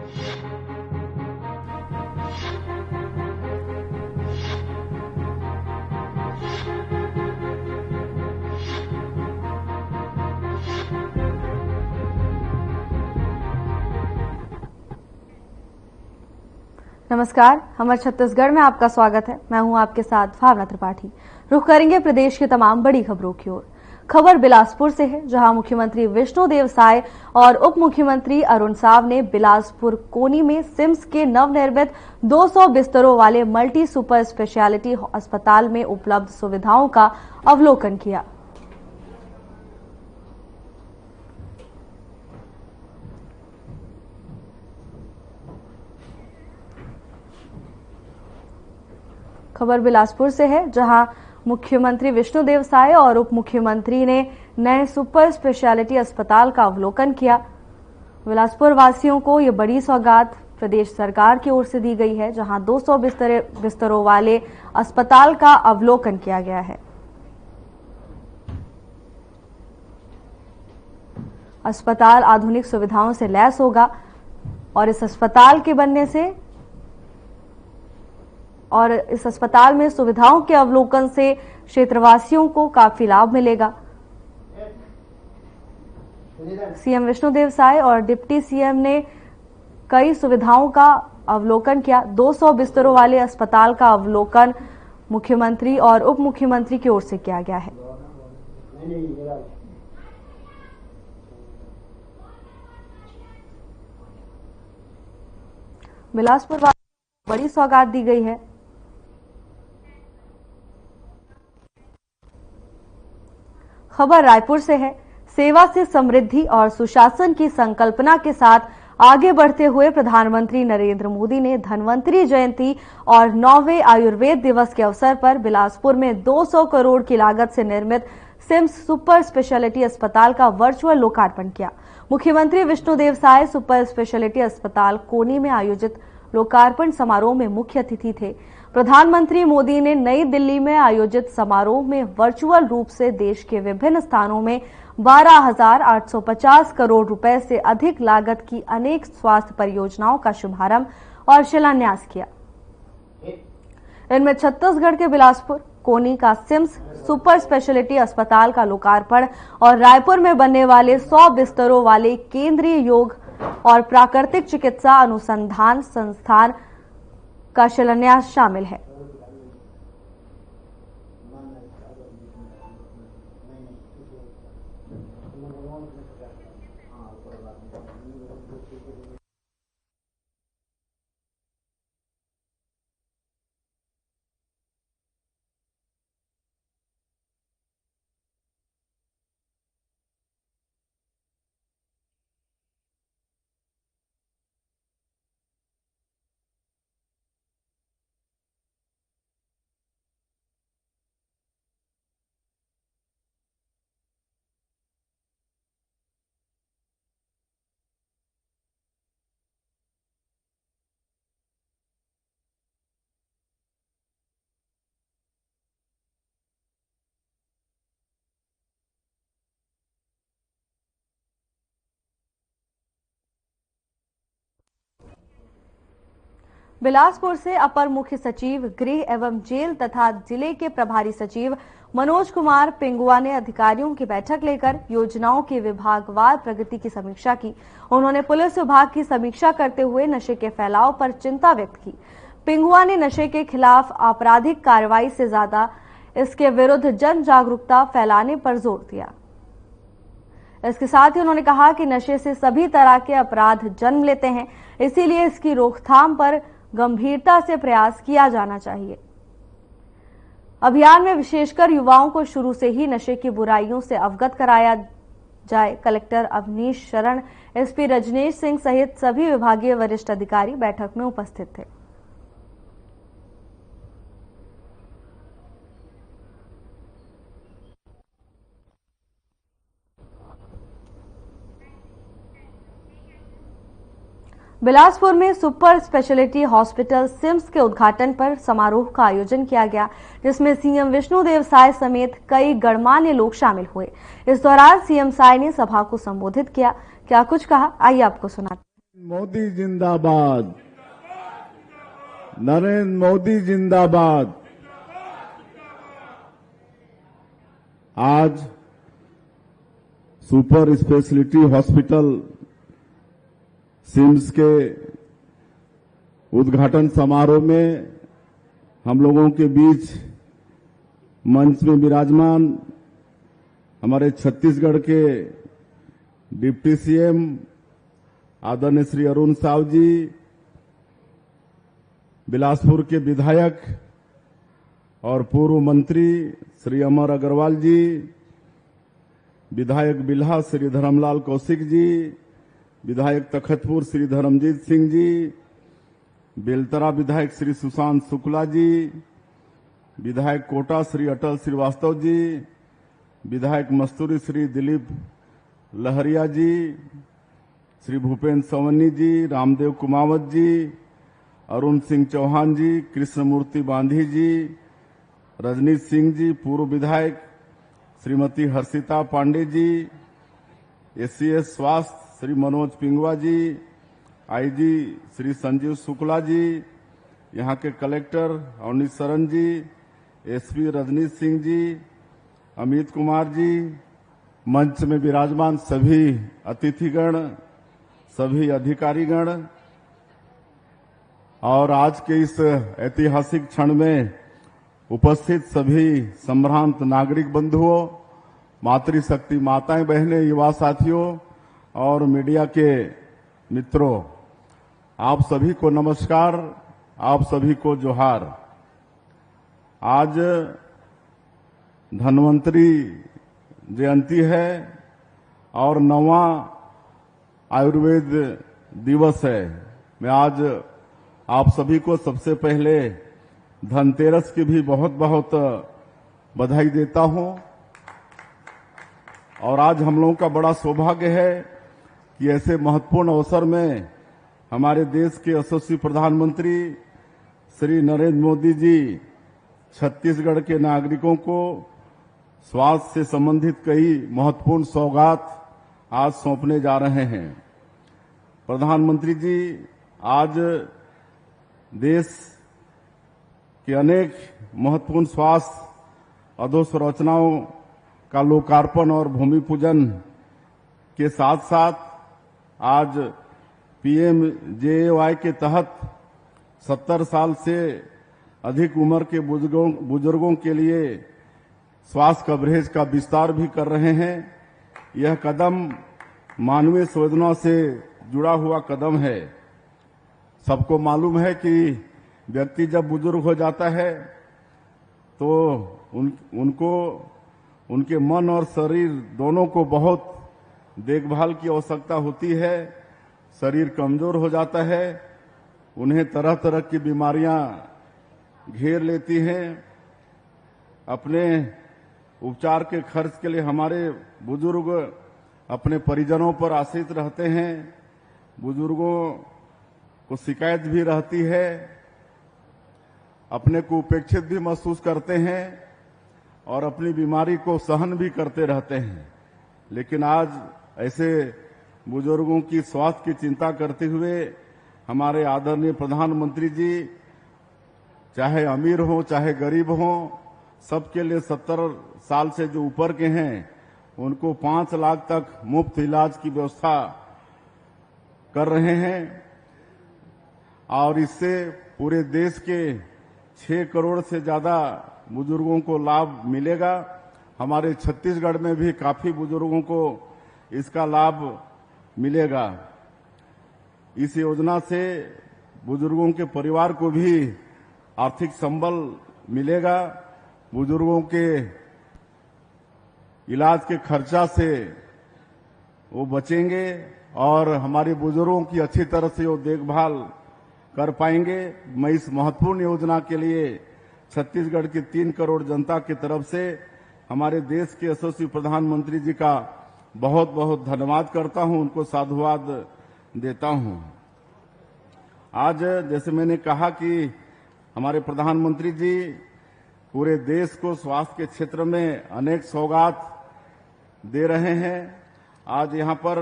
नमस्कार, हमर छत्तीसगढ़ में आपका स्वागत है। मैं हूं आपके साथ भावना त्रिपाठी। रुख करेंगे प्रदेश की तमाम बड़ी खबरों की ओर। खबर बिलासपुर से है, जहां मुख्यमंत्री विष्णुदेव साय और उप मुख्यमंत्री अरुण साव ने बिलासपुर कोनी में सिम्स के नवनिर्मित 200 बिस्तरों वाले मल्टी सुपर स्पेशलिटी अस्पताल में उपलब्ध सुविधाओं का अवलोकन किया। खबर बिलासपुर से है, जहां मुख्यमंत्री विष्णुदेव साय और उप मुख्यमंत्री ने नए सुपर स्पेशलिटी अस्पताल का अवलोकन किया। बिलासपुर वासियों को ये बड़ी सौगात प्रदेश सरकार की ओर से दी गई है, जहां 200 बिस्तरों वाले अस्पताल का अवलोकन किया गया है। अस्पताल आधुनिक सुविधाओं से लैस होगा और इस अस्पताल में सुविधाओं के अवलोकन से क्षेत्रवासियों को काफी लाभ मिलेगा। सीएम विष्णुदेव साय और डिप्टी सीएम ने कई सुविधाओं का अवलोकन किया। 200 बिस्तरों वाले अस्पताल का अवलोकन मुख्यमंत्री और उप मुख्यमंत्री की ओर से किया गया है। बिलासपुर वासियों को बड़ी सौगात दी गई है। खबर रायपुर से है। सेवा से समृद्धि और सुशासन की संकल्पना के साथ आगे बढ़ते हुए प्रधानमंत्री नरेंद्र मोदी ने धन्वंतरी जयंती और 9वें आयुर्वेद दिवस के अवसर पर बिलासपुर में 200 करोड़ की लागत से निर्मित सिम्स सुपर स्पेशलिटी अस्पताल का वर्चुअल लोकार्पण किया। मुख्यमंत्री विष्णुदेव साय सुपर स्पेशलिटी अस्पताल कोनी में आयोजित लोकार्पण समारोह में मुख्य अतिथि थे। प्रधानमंत्री मोदी ने नई दिल्ली में आयोजित समारोह में वर्चुअल रूप से देश के विभिन्न स्थानों में 12,850 करोड़ रुपए से अधिक लागत की अनेक स्वास्थ्य परियोजनाओं का शुभारंभ और शिलान्यास किया। इनमें छत्तीसगढ़ के बिलासपुर कोनी का सिम्स सुपर स्पेशलिटी अस्पताल का लोकार्पण और रायपुर में बनने वाले 100 बिस्तरों वाले केंद्रीय योग और प्राकृतिक चिकित्सा अनुसंधान संस्थान का शिलान्यास शामिल है। बिलासपुर से अपर मुख्य सचिव गृह एवं जेल तथा जिले के प्रभारी सचिव मनोज कुमार पिंगुआ ने अधिकारियों की बैठक लेकर योजनाओं की विभागवार प्रगति की समीक्षा की। उन्होंने पुलिस विभाग की समीक्षा करते हुए नशे के फैलाव पर चिंता व्यक्त की। पिंगुआ ने नशे के खिलाफ आपराधिक कार्रवाई से ज्यादा इसके विरुद्ध जन जागरूकता फैलाने पर जोर दिया। इसके साथ ही उन्होंने कहा कि नशे से सभी तरह के अपराध जन्म लेते हैं, इसीलिए इसकी रोकथाम पर गंभीरता से प्रयास किया जाना चाहिए। अभियान में विशेषकर युवाओं को शुरू से ही नशे की बुराइयों से अवगत कराया जाए। कलेक्टर अवनीश शरण, एसपी रजनीश सिंह सहित सभी विभागीय वरिष्ठ अधिकारी बैठक में उपस्थित थे। बिलासपुर में सुपर स्पेशलिटी हॉस्पिटल सिम्स के उद्घाटन पर समारोह का आयोजन किया गया, जिसमें सीएम विष्णुदेव साय समेत कई गणमान्य लोग शामिल हुए। इस दौरान सीएम साय ने सभा को संबोधित किया। क्या कुछ कहा, आइए आपको सुनाते हैं। मोदी जिंदाबाद, नरेंद्र मोदी जिंदाबाद। आज सुपर स्पेशलिटी हॉस्पिटल सिम्स के उद्घाटन समारोह में हम लोगों के बीच मंच में विराजमान हमारे छत्तीसगढ़ के डिप्टी सीएम आदरणीय श्री अरुण साव जी, बिलासपुर के विधायक और पूर्व मंत्री श्री अमर अग्रवाल जी, विधायक बिल्हा श्री धर्मलाल कौशिक जी, विधायक तखतपुर श्री धर्मजीत सिंह जी, बेलतरा विधायक श्री सुशांत शुक्ला जी, विधायक कोटा श्री अटल श्रीवास्तव जी, विधायक मस्तूरी श्री दिलीप लहरिया जी, श्री भूपेन्द्र सवन्नी जी, रामदेव कुमावत जी, अरुण सिंह चौहान जी, कृष्णमूर्ति बांधी जी, रजनीश सिंह जी, पूर्व विधायक, श्रीमती हर्षिता पांडे जी, एससीएस स्वास्थ्य श्री मनोज पिंगवा जी, आईजी श्री संजीव शुक्ला जी, यहां के कलेक्टर अवनीश शरण जी, एसपी रजनीश सिंह जी, अमित कुमार जी, मंच में विराजमान सभी अतिथिगण, सभी अधिकारीगण और आज के इस ऐतिहासिक क्षण में उपस्थित सभी संभ्रांत नागरिक बंधुओं, मातृशक्ति माताएं, बहनें, युवा साथियों और मीडिया के मित्रों, आप सभी को नमस्कार, आप सभी को जोहार। आज धन्वंतरी जयंती है और 9वां आयुर्वेद दिवस है। मैं आज आप सभी को सबसे पहले धनतेरस की भी बहुत बहुत बधाई देता हूं। और आज हम लोगों का बड़ा सौभाग्य है कि ऐसे महत्वपूर्ण अवसर में हमारे देश के यशस्वी प्रधानमंत्री श्री नरेंद्र मोदी जी छत्तीसगढ़ के नागरिकों को स्वास्थ्य से संबंधित कई महत्वपूर्ण सौगात आज सौंपने जा रहे हैं। प्रधानमंत्री जी आज देश के अनेक महत्वपूर्ण स्वास्थ्य अधोसंरचनाओं का लोकार्पण और भूमि पूजन के साथ साथ आज पीएमजेएवाई के तहत 70 साल से अधिक उम्र के बुजुर्गों के लिए स्वास्थ्य कवरेज का विस्तार भी कर रहे हैं। यह कदम मानवीय संवेदना से जुड़ा हुआ कदम है। सबको मालूम है कि व्यक्ति जब बुजुर्ग हो जाता है तो उनको उनके मन और शरीर दोनों को बहुत देखभाल की आवश्यकता होती है। शरीर कमजोर हो जाता है, उन्हें तरह तरह की बीमारियां घेर लेती हैं। अपने उपचार के खर्च के लिए हमारे बुजुर्ग अपने परिजनों पर आश्रित रहते हैं। बुजुर्गों को शिकायत भी रहती है, अपने को उपेक्षित भी महसूस करते हैं और अपनी बीमारी को सहन भी करते रहते हैं। लेकिन आज ऐसे बुजुर्गों की स्वास्थ्य की चिंता करते हुए हमारे आदरणीय प्रधानमंत्री जी चाहे अमीर हो चाहे गरीब हो, सबके लिए 70 साल से जो ऊपर के हैं उनको 5 लाख तक मुफ्त इलाज की व्यवस्था कर रहे हैं। और इससे पूरे देश के 6 करोड़ से ज्यादा बुजुर्गों को लाभ मिलेगा। हमारे छत्तीसगढ़ में भी काफी बुजुर्गों को इसका लाभ मिलेगा। इस योजना से बुजुर्गों के परिवार को भी आर्थिक संबल मिलेगा। बुजुर्गों के इलाज के खर्चा से वो बचेंगे और हमारे बुजुर्गों की अच्छी तरह से वो देखभाल कर पाएंगे। मैं इस महत्वपूर्ण योजना के लिए छत्तीसगढ़ की 3 करोड़ जनता की तरफ से हमारे देश के यशस्वी प्रधानमंत्री जी का बहुत बहुत धन्यवाद करता हूं, उनको साधुवाद देता हूं। आज जैसे मैंने कहा कि हमारे प्रधानमंत्री जी पूरे देश को स्वास्थ्य के क्षेत्र में अनेक सौगात दे रहे हैं। आज यहां पर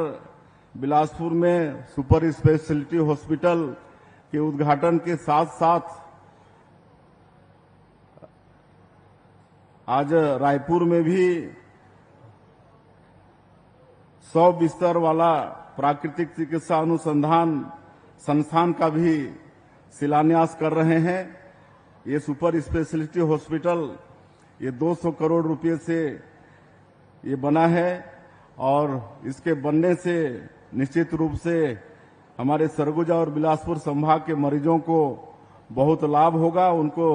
बिलासपुर में सुपर स्पेशलिटी हॉस्पिटल के उद्घाटन के साथ साथ आज रायपुर में भी 100 बिस्तर वाला प्राकृतिक चिकित्सा अनुसंधान संस्थान का भी शिलान्यास कर रहे हैं। ये सुपर स्पेशलिटी हॉस्पिटल ये 200 करोड़ रुपए से ये बना है और इसके बनने से निश्चित रूप से हमारे सरगुजा और बिलासपुर संभाग के मरीजों को बहुत लाभ होगा। उनको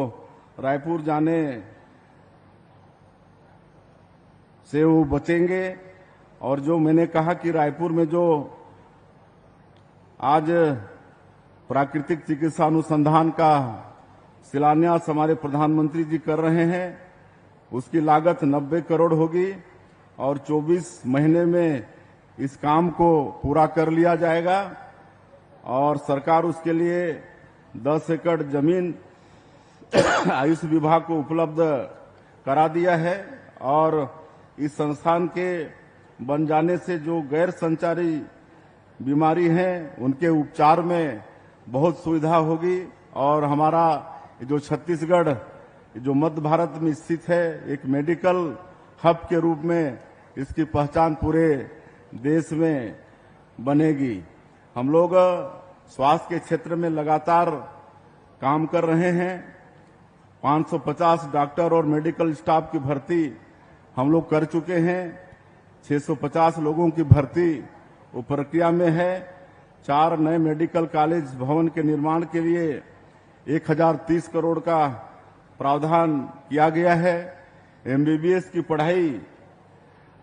रायपुर जाने से वो बचेंगे। और जो मैंने कहा कि रायपुर में जो आज प्राकृतिक चिकित्सा अनुसंधान का शिलान्यास हमारे प्रधानमंत्री जी कर रहे हैं, उसकी लागत 90 करोड़ होगी और 24 महीने में इस काम को पूरा कर लिया जाएगा और सरकार उसके लिए 10 एकड़ जमीन आयुष विभाग को उपलब्ध करा दिया है और इस संस्थान के बन जाने से जो गैर संचारी बीमारी हैं उनके उपचार में बहुत सुविधा होगी और हमारा जो छत्तीसगढ़ जो मध्य भारत में स्थित है एक मेडिकल हब के रूप में इसकी पहचान पूरे देश में बनेगी। हम लोग स्वास्थ्य के क्षेत्र में लगातार काम कर रहे हैं। 550 डॉक्टर और मेडिकल स्टाफ की भर्ती हम लोग कर चुके हैं। 650 लोगों की भर्ती वो प्रक्रिया में है। 4 नए मेडिकल कॉलेज भवन के निर्माण के लिए 1030 करोड़ का प्रावधान किया गया है। एमबीबीएस की पढ़ाई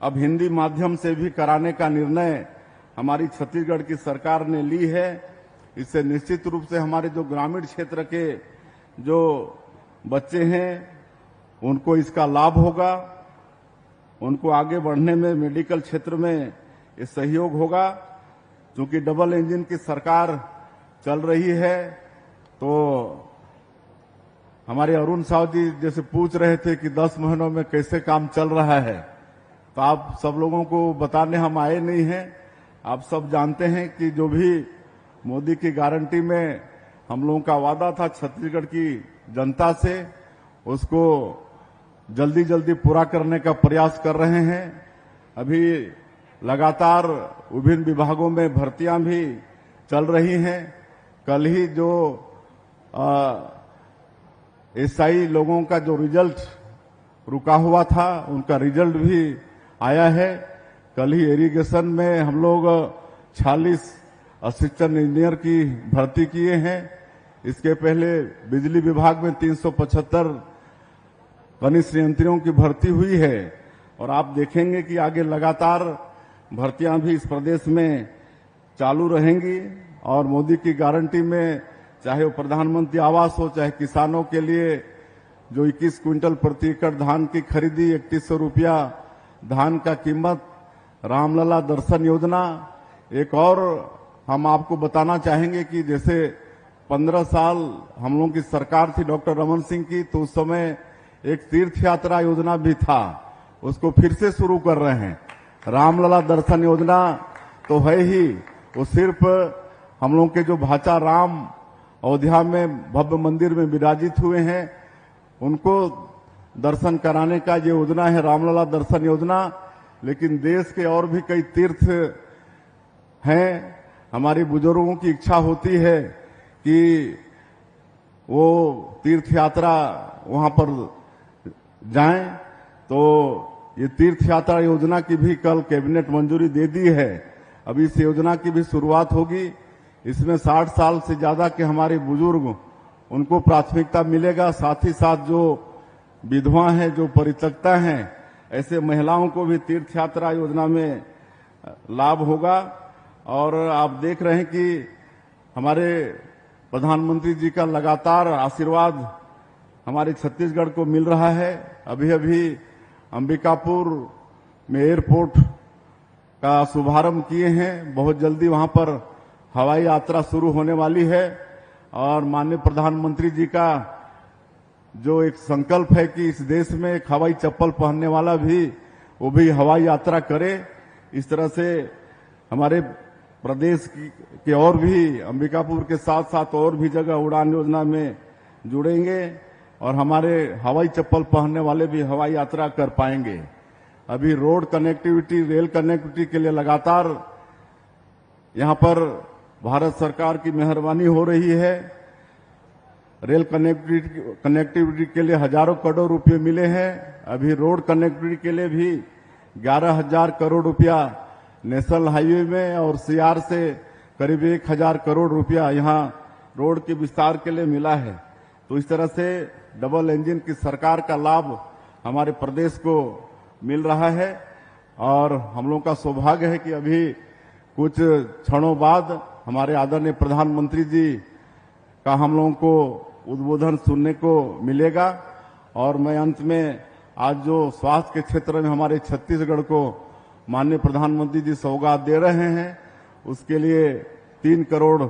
अब हिंदी माध्यम से भी कराने का निर्णय हमारी छत्तीसगढ़ की सरकार ने ली है। इससे निश्चित रूप से हमारे जो ग्रामीण क्षेत्र के जो बच्चे हैं उनको इसका लाभ होगा, उनको आगे बढ़ने में मेडिकल क्षेत्र में ये सहयोग होगा। क्योंकि डबल इंजन की सरकार चल रही है तो हमारे अरुण साहु जी जैसे पूछ रहे थे कि 10 महीनों में कैसे काम चल रहा है, तो आप सब लोगों को बताने हम आए नहीं हैं। आप सब जानते हैं कि जो भी मोदी की गारंटी में हम लोगों का वादा था छत्तीसगढ़ की जनता से, उसको जल्दी जल्दी पूरा करने का प्रयास कर रहे हैं। अभी लगातार विभिन्न विभागों में भर्तियां भी चल रही हैं। कल ही जो एसआई लोगों का जो रिजल्ट रुका हुआ था उनका रिजल्ट भी आया है। कल ही इरिगेशन में हम लोग 46 असिस्टेंट इंजीनियर की भर्ती किए हैं। इसके पहले बिजली विभाग में 375 कनिष्ठ यंत्रियों की भर्ती हुई है और आप देखेंगे कि आगे लगातार भर्तियां भी इस प्रदेश में चालू रहेंगी। और मोदी की गारंटी में चाहे वो प्रधानमंत्री आवास हो, चाहे किसानों के लिए जो 21 क्विंटल प्रति एकड़ धान की खरीदी, 3100 रुपया धान का कीमत, रामलला दर्शन योजना। एक और हम आपको बताना चाहेंगे कि जैसे 15 साल हम लोगों की सरकार थी डॉक्टर रमन सिंह की, तो उस समय एक तीर्थ यात्रा योजना भी था, उसको फिर से शुरू कर रहे हैं। रामलला दर्शन योजना तो है ही, वो सिर्फ हम लोग के जो भाचा राम अयोध्या में भव्य मंदिर में विराजित हुए हैं उनको दर्शन कराने का ये योजना है रामलला दर्शन योजना। लेकिन देश के और भी कई तीर्थ हैं। हमारे बुजुर्गों की इच्छा होती है कि वो तीर्थ यात्रा वहां पर जाएं, तो ये तीर्थ यात्रा योजना की भी कल कैबिनेट मंजूरी दे दी है। अभी इस योजना की भी शुरुआत होगी। इसमें 60 साल से ज्यादा के हमारे बुजुर्ग उनको प्राथमिकता मिलेगा। साथ ही साथ जो विधवा हैं, जो परित्यक्ता हैं, ऐसे महिलाओं को भी तीर्थ यात्रा योजना में लाभ होगा। और आप देख रहे हैं कि हमारे प्रधानमंत्री जी का लगातार आशीर्वाद हमारे छत्तीसगढ़ को मिल रहा है। अभी अभी अंबिकापुर में एयरपोर्ट का शुभारंभ किए हैं। बहुत जल्दी वहां पर हवाई यात्रा शुरू होने वाली है और माननीय प्रधानमंत्री जी का जो एक संकल्प है कि इस देश में एक हवाई चप्पल पहनने वाला भी वो भी हवाई यात्रा करे। इस तरह से हमारे प्रदेश के और भी अंबिकापुर के साथ साथ और भी जगह उड़ान योजना में जुड़ेंगे और हमारे हवाई चप्पल पहनने वाले भी हवाई यात्रा कर पाएंगे। अभी रोड कनेक्टिविटी, रेल कनेक्टिविटी के लिए लगातार यहां पर भारत सरकार की मेहरबानी हो रही है। रेल कनेक्टिविटी के लिए हजारों करोड़ रुपए मिले हैं। अभी रोड कनेक्टिविटी के लिए भी 11,000 करोड़ रुपया नेशनल हाईवे में और सीआर से करीब 1,000 करोड़ रुपया यहां रोड के विस्तार के लिए मिला है। तो इस तरह से डबल इंजन की सरकार का लाभ हमारे प्रदेश को मिल रहा है और हम लोगों का सौभाग्य है कि अभी कुछ क्षणों बाद हमारे आदरणीय प्रधानमंत्री जी का हम लोगों को उद्बोधन सुनने को मिलेगा। और मैं अंत में आज जो स्वास्थ्य के क्षेत्र में हमारे छत्तीसगढ़ को माननीय प्रधानमंत्री जी सौगात दे रहे हैं, उसके लिए 3 करोड़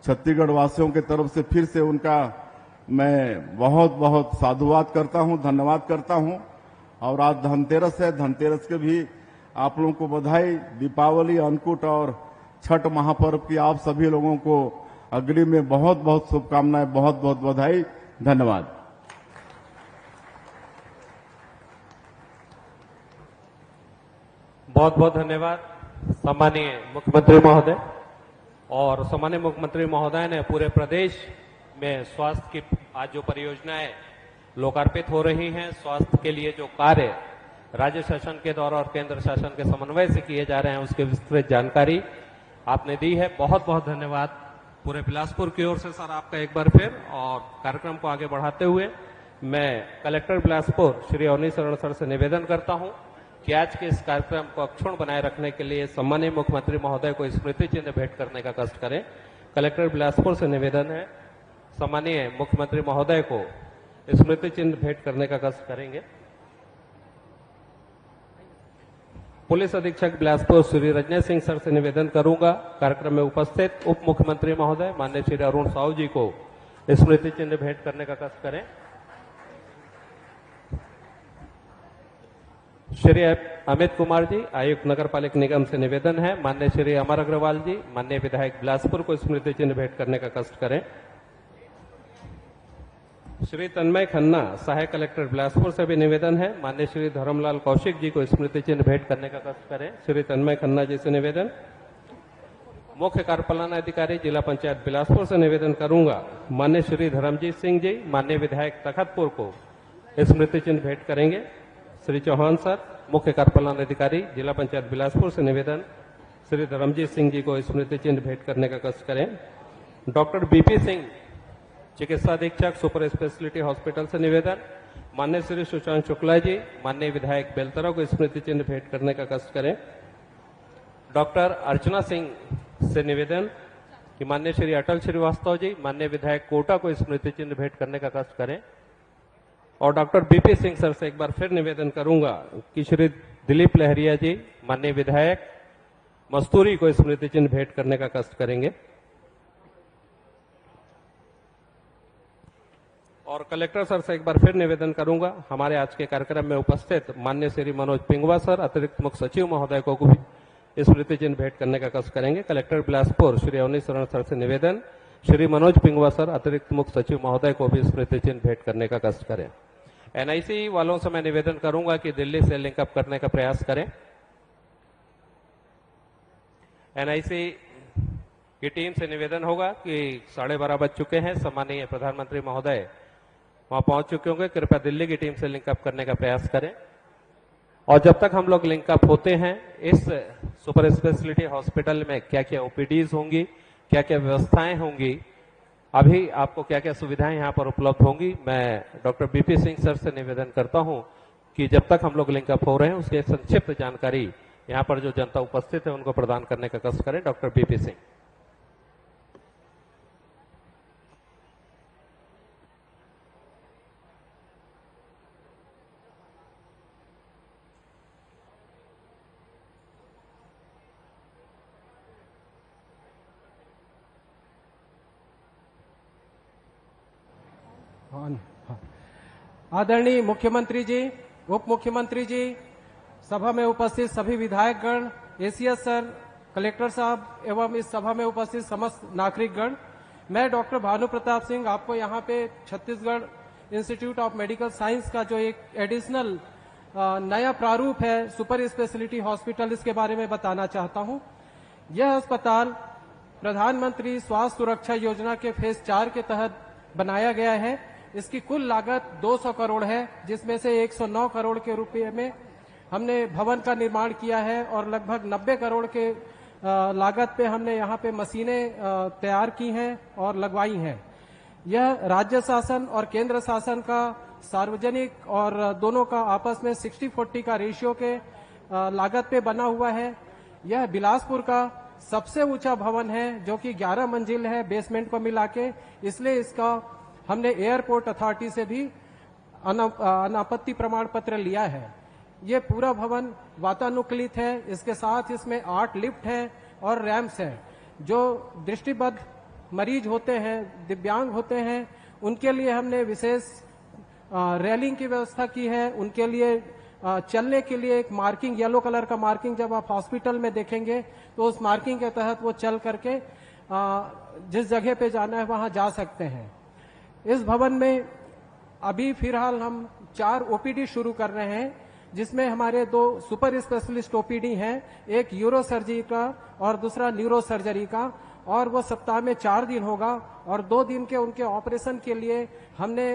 छत्तीसगढ़ वासियों की तरफ से फिर से उनका मैं बहुत बहुत साधुवाद करता हूं, धन्यवाद करता हूं। और आज धनतेरस है, धनतेरस के भी आप लोगों को बधाई। दीपावली, अन्नकूट और छठ महापर्व की आप सभी लोगों को अग्रिम में बहुत बहुत शुभकामनाएं, बहुत बहुत बधाई। धन्यवाद। बहुत बहुत धन्यवाद सम्मानीय मुख्यमंत्री महोदय। और सम्मानीय मुख्यमंत्री महोदय ने पूरे प्रदेश में स्वास्थ्य की आज जो परियोजनाएं लोकार्पित हो रही हैं, स्वास्थ्य के लिए जो कार्य राज्य शासन के द्वारा और केंद्र शासन के समन्वय से किए जा रहे हैं, उसकी विस्तृत जानकारी आपने दी है। बहुत बहुत धन्यवाद पूरे बिलासपुर की ओर से सर आपका एक बार फिर। और कार्यक्रम को आगे बढ़ाते हुए मैं कलेक्टर बिलासपुर श्री अवनी शरण सर से निवेदन करता हूं कि आज के इस कार्यक्रम को अक्षुण्ण बनाए रखने के लिए सम्मानीय मुख्यमंत्री महोदय को स्मृति चिन्ह भेंट करने का कष्ट करें। कलेक्टर बिलासपुर से निवेदन है, सम्मानीय मुख्यमंत्री महोदय को स्मृति चिन्ह भेंट करने का कष्ट करेंगे। पुलिस अधीक्षक बिलासपुर श्री रजनी सिंह सर से निवेदन करूंगा कार्यक्रम में उपस्थित उप मुख्यमंत्री महोदय माननीय श्री अरुण साहू जी को स्मृति चिन्ह भेंट करने का कष्ट करें। श्री अमित कुमार जी आयुक्त नगर पालिक निगम से निवेदन है, माननीय श्री अमर अग्रवाल जी माननीय विधायक बिलासपुर को स्मृति चिन्ह भेंट करने का कष्ट करें। श्री तन्मय खन्ना सहायक कलेक्टर बिलासपुर से भी निवेदन है, माननीय श्री धर्मलाल कौशिक जी को स्मृति चिन्ह भेंट करने का कष्ट करें। श्री तन्मय खन्ना जी से निवेदन। मुख्य कार्यपालन अधिकारी जिला पंचायत बिलासपुर से निवेदन करूंगा, माननीय श्री धर्मजीत सिंह जी माननीय विधायक तखतपुर को स्मृति चिन्ह भेंट करेंगे। श्री चौहान सर मुख्य कार्यपालन अधिकारी जिला पंचायत बिलासपुर से निवेदन, श्री धर्मजीत सिंह जी को स्मृति चिन्ह भेंट करने का कष्ट करें। डॉक्टर बीपी सिंह चिकित्सा अधीक्षक सुपर स्पेशलिटी हॉस्पिटल से निवेदन, माननीय श्री सुशांत शुक्ला जी माननीय विधायक बेलतरा को स्मृति चिन्ह भेंट करने का कष्ट करें। डॉक्टर अर्चना सिंह से निवेदन कि माननीय श्री अटल श्रीवास्तव जी माननीय विधायक कोटा को स्मृति चिन्ह भेंट करने का कष्ट करें। और डॉक्टर बीपी सिंह सर से एक बार फिर निवेदन करूंगा कि श्री दिलीप लहरिया जी माननीय विधायक मस्तूरी को स्मृति चिन्ह भेंट करने का कष्ट करेंगे। और कलेक्टर सर से एक बार फिर निवेदन करूंगा, हमारे आज के कार्यक्रम में उपस्थित माननीय श्री मनोज पिंगवा सर अतिरिक्त मुख्य सचिव महोदय को भी स्मृति चिन्ह भेंट करने का कष्ट करेंगे। कलेक्टर बिलासपुर श्री अवनी शरण सर से निवेदन, श्री मनोज पिंगवा सर अतिरिक्त मुख्य सचिव महोदय को भी स्मृति चिन्ह भेंट करने का कष्ट करें। एनआईसी वालों से मैं निवेदन करूंगा कि दिल्ली से लिंकअप करने का प्रयास करें। एनआईसी की टीम से निवेदन होगा कि 12:30 बज चुके हैं, सम्मानीय प्रधानमंत्री महोदय वहां पहुंच चुके होंगे, कृपया दिल्ली की टीम से लिंकअप करने का प्रयास करें। और जब तक हम लोग लिंकअप होते हैं, इस सुपर स्पेशलिटी हॉस्पिटल में क्या क्या ओपीडीज होंगी, क्या क्या व्यवस्थाएं होंगी, अभी आपको क्या क्या सुविधाएं यहां पर उपलब्ध होंगी, मैं डॉक्टर बीपी सिंह सर से निवेदन करता हूं कि जब तक हम लोग लिंकअप हो रहे हैं उसकी संक्षिप्त जानकारी यहां पर जो जनता उपस्थित है उनको प्रदान करने का कष्ट करें। Doctor BP Singh. आदरणीय मुख्यमंत्री जी, उप मुख्यमंत्री जी, सभा में उपस्थित सभी विधायकगण, एसीएस सर, कलेक्टर साहब एवं इस सभा में उपस्थित समस्त नागरिकगण, मैं डॉक्टर भानु प्रताप सिंह आपको यहाँ पे Chhattisgarh institute of medical science का जो एक एडिशनल नया प्रारूप है सुपर स्पेशलिटी हॉस्पिटल, इसके बारे में बताना चाहता हूँ। यह अस्पताल प्रधानमंत्री स्वास्थ्य सुरक्षा योजना के फेज 4 के तहत बनाया गया है। इसकी कुल लागत 200 करोड़ है, जिसमें से 109 करोड़ के रुपए में हमने भवन का निर्माण किया है और लगभग 90 करोड़ के लागत पे हमने यहाँ पे मशीनें तैयार की हैं और लगवाई हैं। यह राज्य शासन और केंद्र शासन का सार्वजनिक और दोनों का आपस में 60-40 का रेशियो के लागत पे बना हुआ है। यह बिलासपुर का सबसे ऊंचा भवन है जो कि 11 मंजिल है बेसमेंट को मिला के, इसलिए इसका हमने एयरपोर्ट अथॉरिटी से भी अनापत्ति प्रमाण पत्र लिया है। ये पूरा भवन वातानुकूलित है। इसके साथ इसमें 8 लिफ्ट हैं और रैंप्स हैं। जो दृष्टिबद्ध मरीज होते हैं, दिव्यांग होते हैं, उनके लिए हमने विशेष रेलिंग की व्यवस्था की है। उनके लिए चलने के लिए एक मार्किंग, येलो कलर का मार्किंग जब आप हॉस्पिटल में देखेंगे तो उस मार्किंग के तहत वो चल करके जिस जगह पे जाना है वहां जा सकते हैं। इस भवन में अभी फिलहाल हम 4 ओपीडी शुरू कर रहे हैं, जिसमें हमारे 2 सुपर स्पेशलिस्ट ओपीडी हैं, एक यूरो सर्जरी का और दूसरा न्यूरो सर्जरी का, और वो सप्ताह में 4 दिन होगा। और 2 दिन के उनके ऑपरेशन के लिए हमने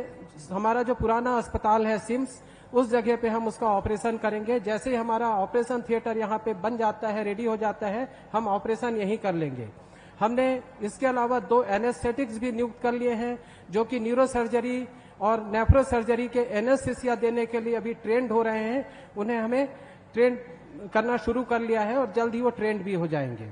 हमारा जो पुराना अस्पताल है सिम्स, उस जगह पे हम उसका ऑपरेशन करेंगे। जैसे ही हमारा ऑपरेशन थिएटर यहाँ पे बन जाता है, रेडी हो जाता है, हम ऑपरेशन यहीं कर लेंगे। हमने इसके अलावा 2 एनेस्थेटिक्स भी नियुक्त कर लिए हैं, जो कि न्यूरो सर्जरी और नेफ्रो सर्जरी के एनेस्थीसिया देने के लिए अभी ट्रेंड हो रहे हैं। उन्हें हमें ट्रेंड करना शुरू कर लिया है और जल्द ही वो ट्रेंड भी हो जाएंगे।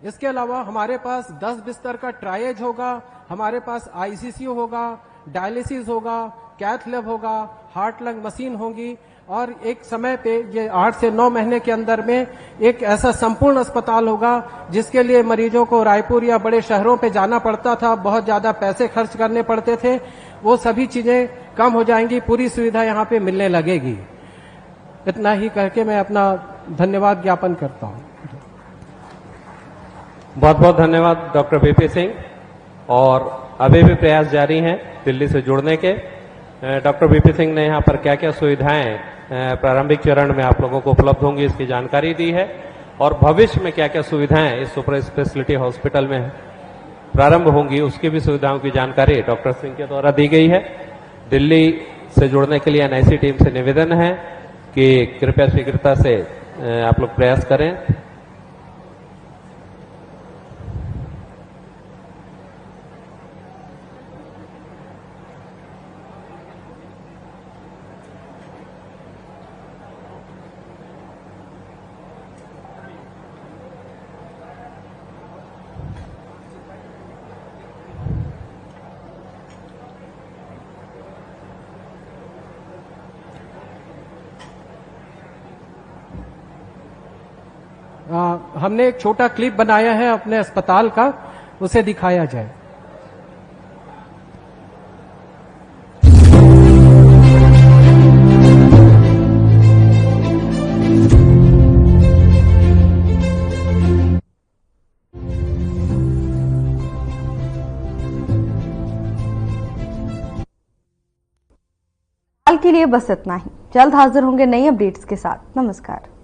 इसके अलावा हमारे पास 10 बिस्तर का ट्रायज होगा, हमारे पास आईसीयू होगा, डायलिसिस होगा, कैथ लैब होगा, हार्ट लंग मशीन होगी, और एक समय पे ये 8 से 9 महीने के अंदर में एक ऐसा संपूर्ण अस्पताल होगा जिसके लिए मरीजों को रायपुर या बड़े शहरों पे जाना पड़ता था, बहुत ज्यादा पैसे खर्च करने पड़ते थे, वो सभी चीजें कम हो जाएंगी, पूरी सुविधा यहाँ पे मिलने लगेगी। इतना ही करके मैं अपना धन्यवाद ज्ञापन करता हूँ। बहुत बहुत धन्यवाद डॉक्टर बीपी सिंह। और अभी भी प्रयास जारी हैं दिल्ली से जुड़ने के। डॉक्टर बीपी सिंह ने यहाँ पर क्या क्या सुविधाएं प्रारंभिक चरण में आप लोगों को उपलब्ध होंगी इसकी जानकारी दी है, और भविष्य में क्या क्या सुविधाएं इस सुपर स्पेशलिटी हॉस्पिटल में प्रारंभ होंगी उसकी भी सुविधाओं की जानकारी डॉक्टर सिंह के द्वारा दी गई है। दिल्ली से जुड़ने के लिए एनआईसी टीम से निवेदन है कि कृपया शीघ्रता से आप लोग प्रयास करें। हमने एक छोटा क्लिप बनाया है अपने अस्पताल का, उसे दिखाया जाए। हाल के लिए बस इतना ही। जल्द हाजिर होंगे नई अपडेट्स के साथ। नमस्कार।